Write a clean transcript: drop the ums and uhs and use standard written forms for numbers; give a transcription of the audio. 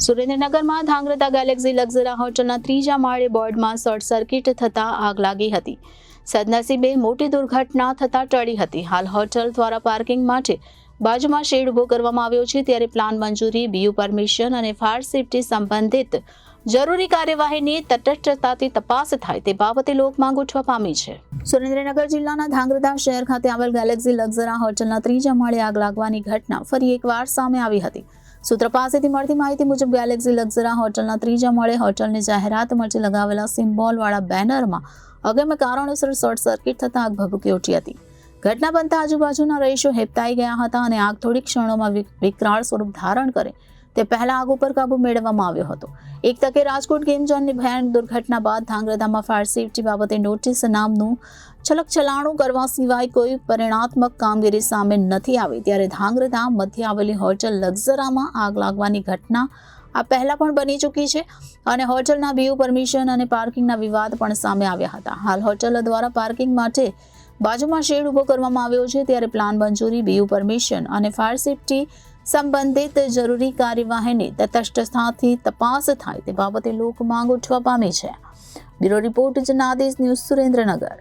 સુરેન્દ્રનગરમાં ધાંગ્રધા ગેલેક્સી લક્ઝરા હોટલના ત્રીજા માળે બોર્ડમાં શોર્ટ સર્કિટ થતાં આગ લાગી હતી. સદનસીબે મોટી દુર્ઘટના થતાં ટળી હતી. હાલ હોટલ દ્વારા પાર્કિંગ માટે બાજુમાં શેડ ઉભો કરવામાં આવ્યો છે, ત્યારે પ્લાન મંજૂરી, બીયુ પરમિશન અને ફાયર સેફટી સંબંધિત જરૂરી કાર્યવાહીની તટસ્થતાથી તપાસ થાય તે બાબતે લોકમાંગ ઉઠવા પામી છે. સુરેન્દ્રનગર જિલ્લાના ધાંગ્રધા શહેર ખાતે આવેલ ગેલેક્સી લક્ઝરા હોટલના ત્રીજા માળે આગ લાગવાની ઘટના ફરી એકવાર સામે આવી હતી. સૂત્રો પાસેથી મળતી માહિતી મુજબ ગેલેક્સી લક્ઝરા હોટલના ત્રીજા માળે હોટલની જાહેરાત માટે લગાવેલા સિમ્બોલવાળા બેનરમાં અગમ્ય કારણોસર શોર્ટ સર્કિટ થતાં આગ ભભૂકી ઉઠી હતી. ઘટના બનતા આજુબાજુના રહીશો હેબતાઈ ગયા હતા અને આગ થોડી ક્ષણોમાં વિકરાળ સ્વરૂપ ધારણ કરે તે પહેલા આગ ઉપર કાબુ મેળવવામાં આવ્યો હતો. એક તકે રાજકોટ ગેમ ઝોનની ભયાનક દુર્ઘટના બાદ ધાંગ્રધામાં ફાયર સેફટી બાબતે નોટિસ નામનું છલકછલાણું કરવા સિવાય કોઈ પરિણાત્મક કામગીરી સામે નથી આવી, ત્યારે ધાંગ્રધા મધ્ય આવેલી હોટલ લક્ઝરામાં આગ લાગવાની ઘટના આ પહેલા પણ બની ચૂકી છે અને હોટલના બીયુ પરમિશન અને પાર્કિંગના વિવાદ પણ સામે આવ્યા હતા. હાલ હોટલ દ્વારા પાર્કિંગ માટે બાજુમાં શેડ ઉભો કરવામાં આવ્યો છે, ત્યારે પ્લાન મંજૂરી, બીયુ પરમિશન અને ફાયર સેફટી સંબંધિત જરૂરી કાર્યવાહીની તટસ્થતાથી તપાસ થાય તે બાબતે લોક માંગ ઉઠવા પામી છે. Bureau report Janadesh news, Surendranagar.